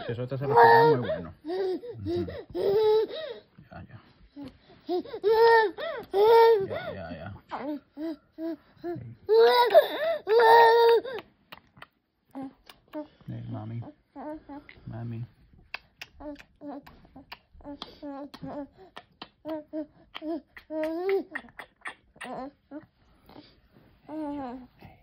Eso te hace respirar muy bueno. Ya, ya. Ya. Hey, mami. Mami. Hey,